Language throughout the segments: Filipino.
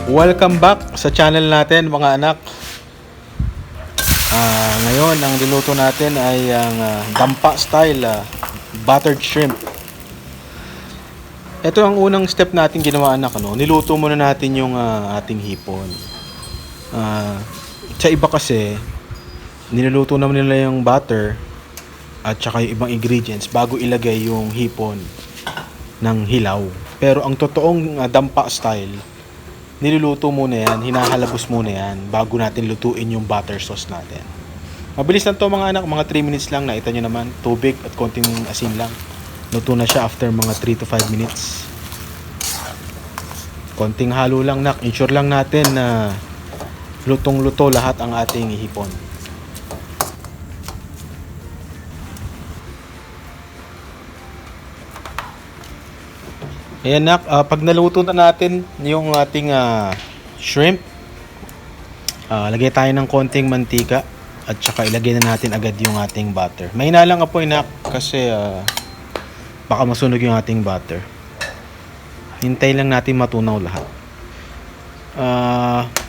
Welcome back sa channel natin mga anak. Ngayon ang niluto natin ay ang dampa style buttered shrimp. Ito ang unang step natin ginawa anak. Niluto muna natin yung ating hipon. Sa iba kasi niluluto naman nila yung butter at saka yung ibang ingredients bago ilagay yung hipon ng hilaw. Pero ang totoong dampa style, niluluto muna yan, hinahalabos muna yan bago natin lutuin yung butter sauce natin. Mabilis lang to mga anak, mga 3 minutes lang. Nakita nyo naman, tubig at konting asin lang. Luto na siya after mga 3 to 5 minutes. Konting halo lang nak, ensure lang natin na lutong-luto lahat ang ating hipon. Ayan nak, pag naluto na natin yung ating shrimp, lagay tayo ng konting mantika at saka ilagay na natin agad yung ating butter. Mahina lang apoy nak kasi baka masunog yung ating butter. Hintay lang natin matunaw lahat.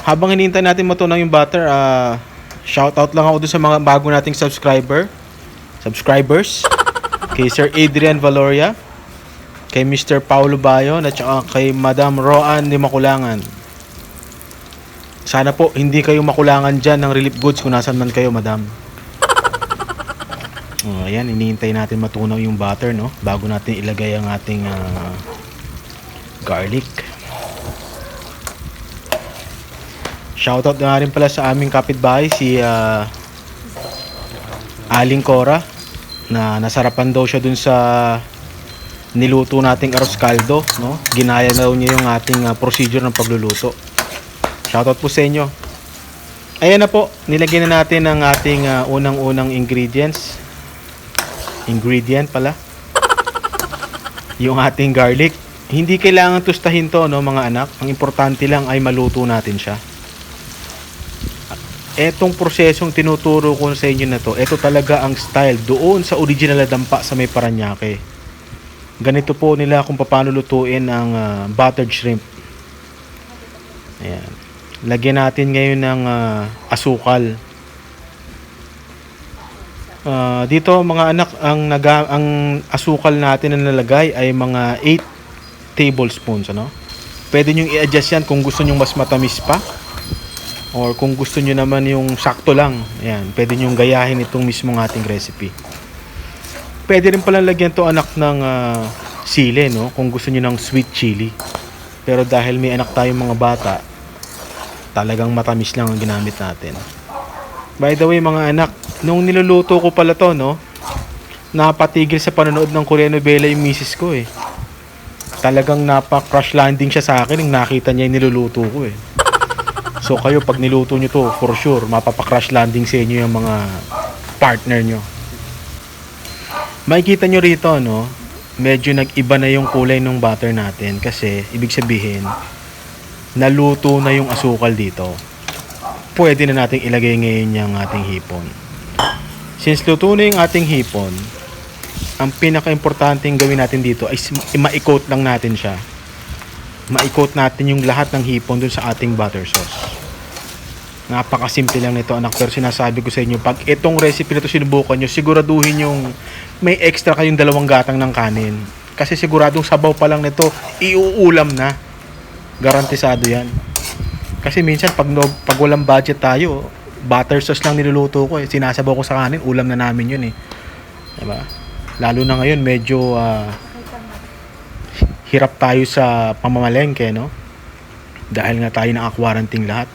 Habang hinihintay natin matunaw yung butter, shoutout lang ako dun sa mga bago nating subscribers, kay Sir Adrian Valoria, kay Mr. Paulo Bayon at saka kay Madam Roan de Makulangan. Sana po hindi kayo makulangan dyan ng relief goods kung nasan man kayo, madam. Ayan, hinihintay natin matunaw yung butter, no? Bago natin ilagay ang ating garlic. Shoutout na rin pala sa aming kapitbahay, si Aling Cora, na nasarapan daw siya dun sa niluto nating arroz caldo, no? Ginaya na daw niya yung ating procedure ng pagluluto. Shoutout po sa inyo. Ayan na po, nilagyan na natin ang ating unang-unang ingredient pala. Yung ating garlic. Hindi kailangan tustahin to, no, mga anak. Ang importante lang ay maluto natin siya. Etong prosesong tinuturo ko sa inyo na to, ito talaga ang style doon sa original na dampa sa may Paranaque. Ganito po nila kung paano lutuin ang buttered shrimp. Ayan. Lagyan natin ngayon ng asukal. Dito mga anak, ang asukal natin na nalagay ay mga 8 tablespoons. Pwede nyo i-adjust yan kung gusto nyo mas matamis pa. Or kung gusto nyo naman yung sakto lang. Ayan. Pwede nyo gayahin itong mismong ating recipe. Pwede rin pala lagyan to anak ng sili, no? Kung gusto niyo ng sweet chili. Pero dahil may anak tayong mga bata, talagang matamis lang ang ginamit natin. By the way mga anak, nung niluluto ko pala to, no? Napatigil sa panonood ng Korean novela yung misis ko eh. Talagang napa-crash landing siya sa akin nung nakita niya yung niluluto ko eh. So kayo pag niluto nyo to, for sure, mapapa-crash landing sa inyo yung mga partner nyo. Makikita nyo rito, no? Medyo nag-iba na yung kulay ng butter natin kasi ibig sabihin naluto na yung asukal dito. Pwede na nating ilagay ngayon yung ating hipon. Since luto na yung ating hipon, ang pinaka-importanting gawin natin dito ay ma-coat lang natin siya. Ma-coat natin yung lahat ng hipon dun sa ating butter sauce. Napakasimple lang nito anak, pero sinasabi ko sa inyo, pag itong recipe na ito sinubukan nyo, siguraduhin yung may extra kayong 2 gatang ng kanin. Kasi siguradong sabaw pa lang nito, iuulam na. Garantisado yan. Kasi minsan pag walang budget tayo, butter sauce lang niluluto ko eh. Sinasabaw ko sa kanin, ulam na namin yun eh. Diba? Lalo na ngayon, medyo hirap tayo sa pamamalengke, no? Dahil nga tayo naka-quarantine lahat.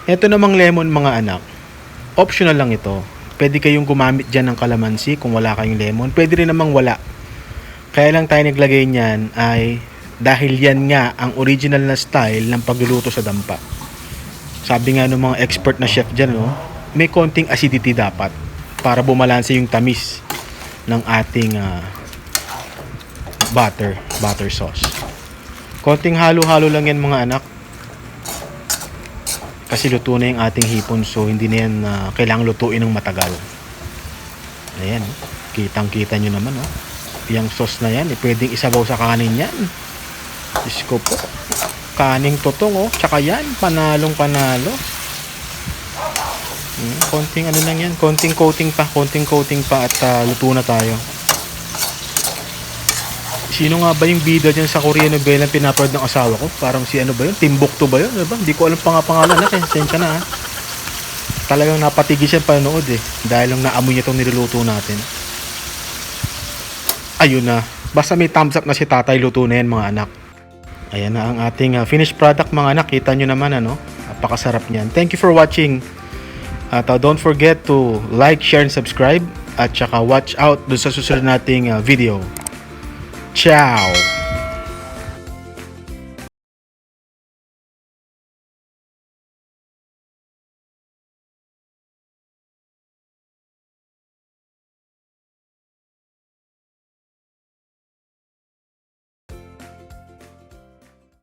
Ito namang lemon mga anak, optional lang ito. Pwede kayong gumamit dyan ng kalamansi kung wala kayong lemon. Pwede rin namang wala. Kaya lang tayo naglagay niyan ay dahil yan nga ang original na style ng pagluluto sa dampa. Sabi nga ng mga expert na chef dyan, no, may konting acidity dapat para bumalanse yung tamis ng ating butter sauce. Konting halo-halo lang yan mga anak. Kasi luto na yung ating hipon, so hindi na yan kailangang lutuin ng matagal. Ayan, kitang-kita nyo naman, yung sauce na yan, pwedeng isabaw sa kanin yan. Diyos ko po. kaning totong oh. Tsaka yan, panalong panalo. Konting ano lang yan, konting coating pa at luto na tayo. Sino nga ba yung bida dyan sa Korean novela ang pinapanood ng asawa ko? Parang si ano ba yun? Timbuktu ba yun? Diba? Hindi ko alam pa nga pangalan na. Sensya na ha. Talagang napatigil siya panood eh. Dahil lang naamoy niya itong niluluto natin. Ayun na. Basta may thumbs up na si tatay, luto na yan mga anak. Ayan na ang ating finished product mga anak. Kita nyo naman ano. Napakasarap niyan. Thank you for watching. At don't forget to like, share, and subscribe. At saka watch out dun sa susunod nating video. Ciao!